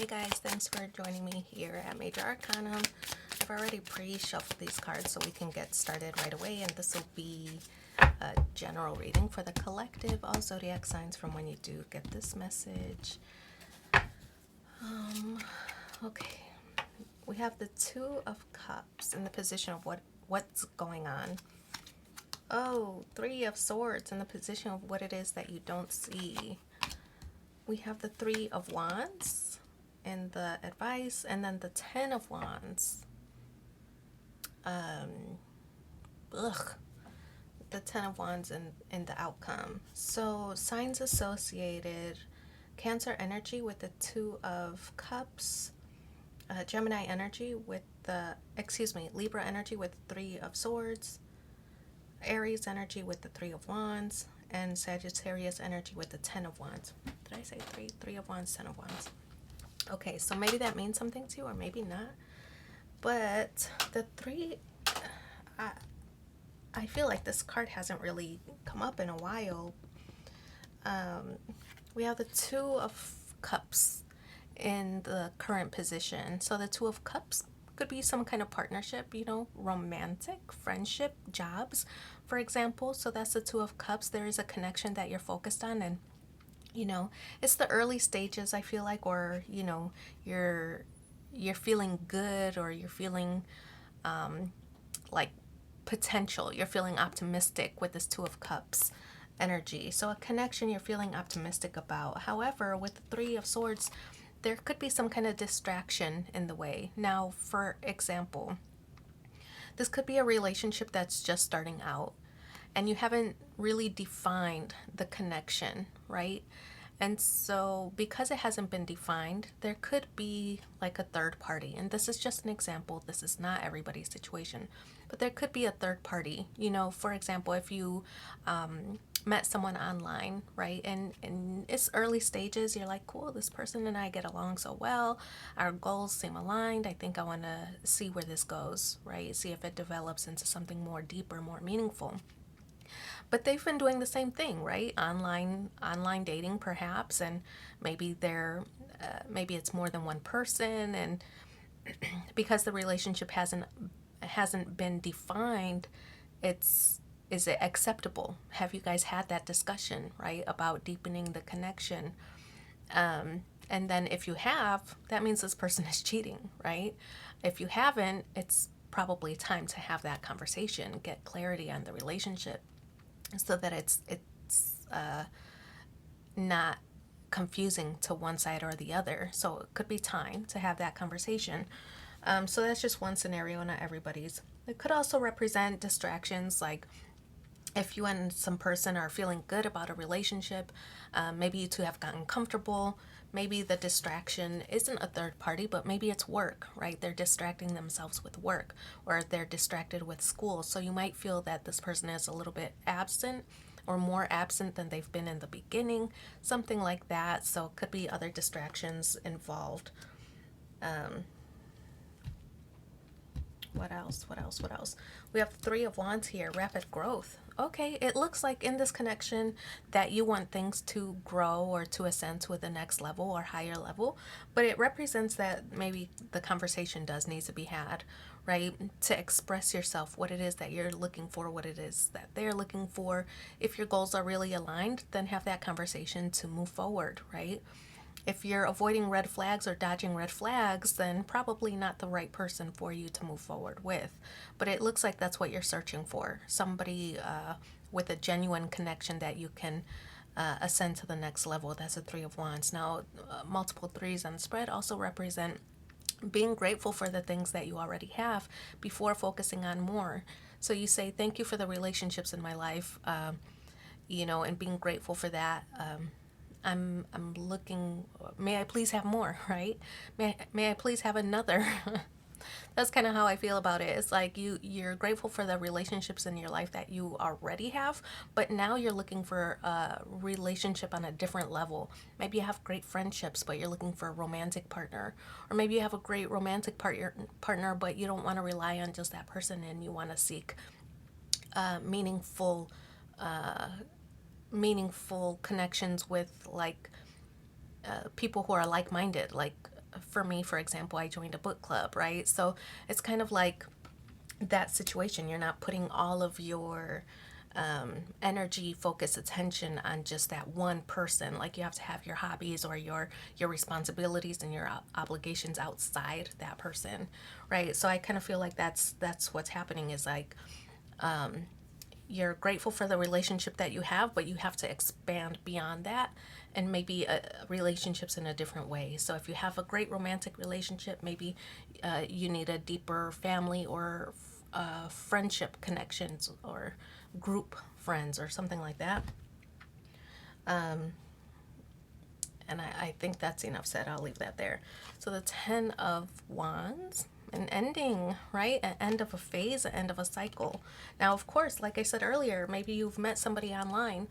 Hey guys, thanks for joining me here at Major Arcanum. I've already pre-shuffled these cards so we can get started right away, and this will be a general reading for the collective, all zodiac signs from when you do get this message. Okay, we have the Two of Cups in the position of what's going on. Oh, Three of Swords in the position of what it is that you don't see. We have the Three of Wands in the advice, and then the Ten of Wands. The Ten of Wands in the outcome. So signs associated: Cancer energy with the Two of Cups, Gemini energy with Libra energy with Three of Swords, Aries energy with the Three of Wands, and Sagittarius energy with the Ten of Wands. Did I say three? Three of Wands, Ten of Wands. Okay, so maybe that means something to you, or maybe not. But the three, I feel like this card hasn't really come up in a while. We have the Two of Cups in the current position. So the Two of Cups could be some kind of partnership, romantic, friendship, jobs, for example. So that's the Two of Cups. There is a connection that you're focused on, and it's the early stages, I feel like, or you're feeling good, or you're feeling like potential, you're feeling optimistic with this Two of Cups energy. So a connection you're feeling optimistic about. However, with the Three of Swords, there could be some kind of distraction in the way. Now, for example, this could be a relationship that's just starting out and you haven't really defined the connection, right? And so because it hasn't been defined, there could be like a third party. And this is just an example. This is not everybody's situation, but there could be a third party. For example, if you met someone online, right? And it's early stages, you're like, cool, this person and I get along so well. Our goals seem aligned. I think I want to see where this goes, right? See if it develops into something more deeper, more meaningful. But they've been doing the same thing, right? Online dating, perhaps, and maybe maybe it's more than one person, and because the relationship hasn't been defined, is it acceptable? Have you guys had that discussion, right, about deepening the connection? And then if you have, that means this person is cheating, right? If you haven't, it's probably time to have that conversation, get clarity on the relationship, so that it's not confusing to one side or the other. So it could be time to have that conversation. So that's just one scenario, not everybody's. It could also represent distractions, like if you and some person are feeling good about a relationship, maybe you two have gotten comfortable. Maybe the distraction isn't a third party, but maybe it's work, right? They're distracting themselves with work, or they're distracted with school. So you might feel that this person is a little bit absent, or more absent than they've been in the beginning, something like that. So it could be other distractions involved. What else? We have Three of Wands here, rapid growth. Okay, it looks like in this connection that you want things to grow or to ascend to the next level or higher level, but it represents that maybe the conversation does need to be had, right? To express yourself, what it is that you're looking for, what it is that they're looking for. If your goals are really aligned, then have that conversation to move forward, right? If you're avoiding red flags or dodging red flags, then probably not the right person for you to move forward with. But it looks like that's what you're searching for. Somebody with a genuine connection that you can ascend to the next level. That's a Three of Wands. Now, multiple threes on the spread also represent being grateful for the things that you already have before focusing on more. So you say, thank you for the relationships in my life, and being grateful for that. I'm looking, may I please have more, right? May I please have another? That's kind of how I feel about it. It's like you're grateful for the relationships in your life that you already have, but now you're looking for a relationship on a different level. Maybe you have great friendships, but you're looking for a romantic partner. Or maybe you have a great romantic partner, but you don't want to rely on just that person, and you want to seek meaningful connections with, like, people who are like-minded, like for me, for example, I joined a book club, right? So it's kind of like that situation. You're not putting all of your energy, focus, attention on just that one person. Like you have to have your hobbies or your responsibilities and your obligations outside that person, right? So I kind of feel like that's what's happening is like you're grateful for the relationship that you have, but you have to expand beyond that and maybe relationships in a different way. So if you have a great romantic relationship, maybe you need a deeper family or friendship connections or group friends or something like that. And I think that's enough said. I'll leave that there. So the 10 of Wands, an ending, right? An end of a phase, an end of a cycle. Now, of course, like I said earlier, maybe you've met somebody online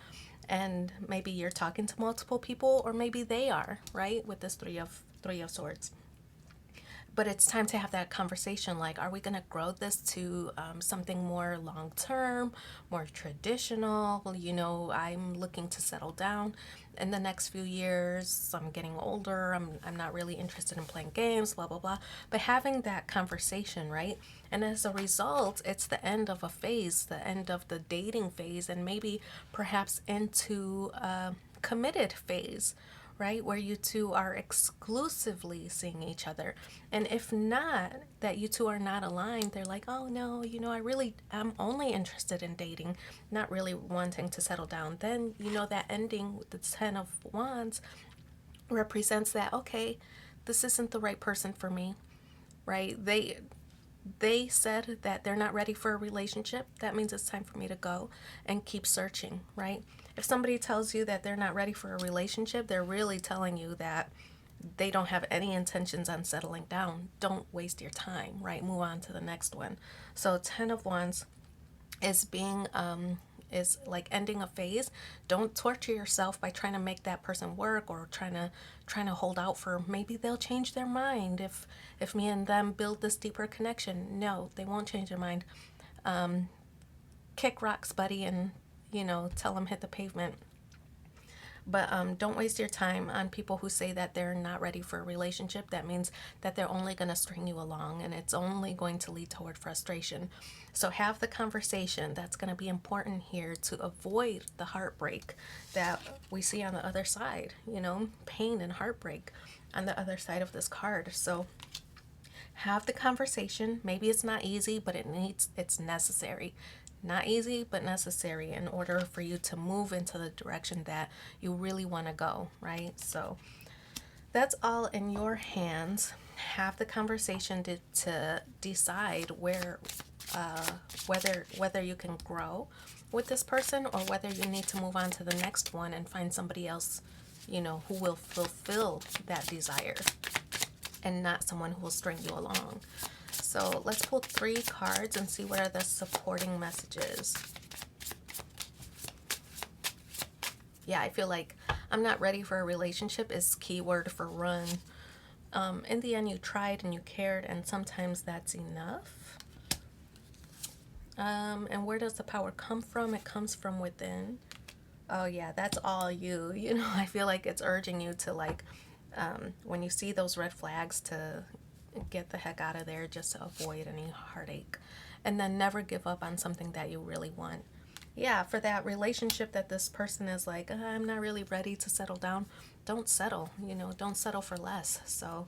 and maybe you're talking to multiple people, or maybe they are, right? With this three of swords. But it's time to have that conversation. Like, are we going to grow this to something more long term, more traditional? Well, I'm looking to settle down in the next few years. I'm getting older. I'm not really interested in playing games, blah, blah, blah. But having that conversation, right? And as a result, it's the end of a phase, the end of the dating phase, and maybe perhaps into a committed phase, right? Where you two are exclusively seeing each other. And if not, that you two are not aligned, they're like, oh no, I'm only interested in dating, not really wanting to settle down. Then, that ending with the 10 of Wands represents that, okay, this isn't the right person for me, right? They said that they're not ready for a relationship. That means it's time for me to go and keep searching, right? If somebody tells you that they're not ready for a relationship, they're really telling you that they don't have any intentions on settling down. Don't waste your time, right? Move on to the next one. So 10 of Wands is being is like ending a phase. Don't torture yourself by trying to make that person work or trying to hold out for maybe they'll change their mind if me and them build this deeper connection. No, they won't change their mind. Kick rocks, buddy, and tell them hit the pavement. But don't waste your time on people who say that they're not ready for a relationship. That means that they're only going to string you along and it's only going to lead toward frustration. So have the conversation. That's going to be important here to avoid the heartbreak that we see on the other side, pain and heartbreak on the other side of this card. So have the conversation. Maybe it's not easy, but it's necessary. Not easy, but necessary in order for you to move into the direction that you really want to go, right? So that's all in your hands. Have the conversation to decide whether you can grow with this person or whether you need to move on to the next one and find somebody else, who will fulfill that desire and not someone who will string you along. So let's pull 3 cards and see what are the supporting messages. Yeah, I feel like I'm not ready for a relationship is keyword for run. In the end, you tried and you cared, and sometimes that's enough. And where does the power come from? It comes from within. Oh yeah, that's all you. I feel like it's urging you to when you see those red flags to get the heck out of there just to avoid any heartache. And then never give up on something that you really want. Yeah, for that relationship that this person is like, I'm not really ready to settle down. Don't settle, don't settle for less. So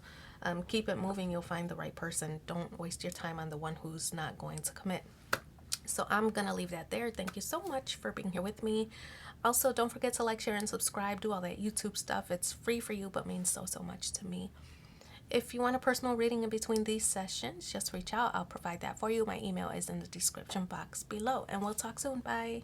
keep it moving. You'll find the right person. Don't waste your time on the one who's not going to commit. So I'm going to leave that there. Thank you so much for being here with me. Also, don't forget to like, share, and subscribe. Do all that YouTube stuff. It's free for you, but means so much to me. If you want a personal reading in between these sessions, just reach out. I'll provide that for you. My email is in the description box below. And we'll talk soon. Bye.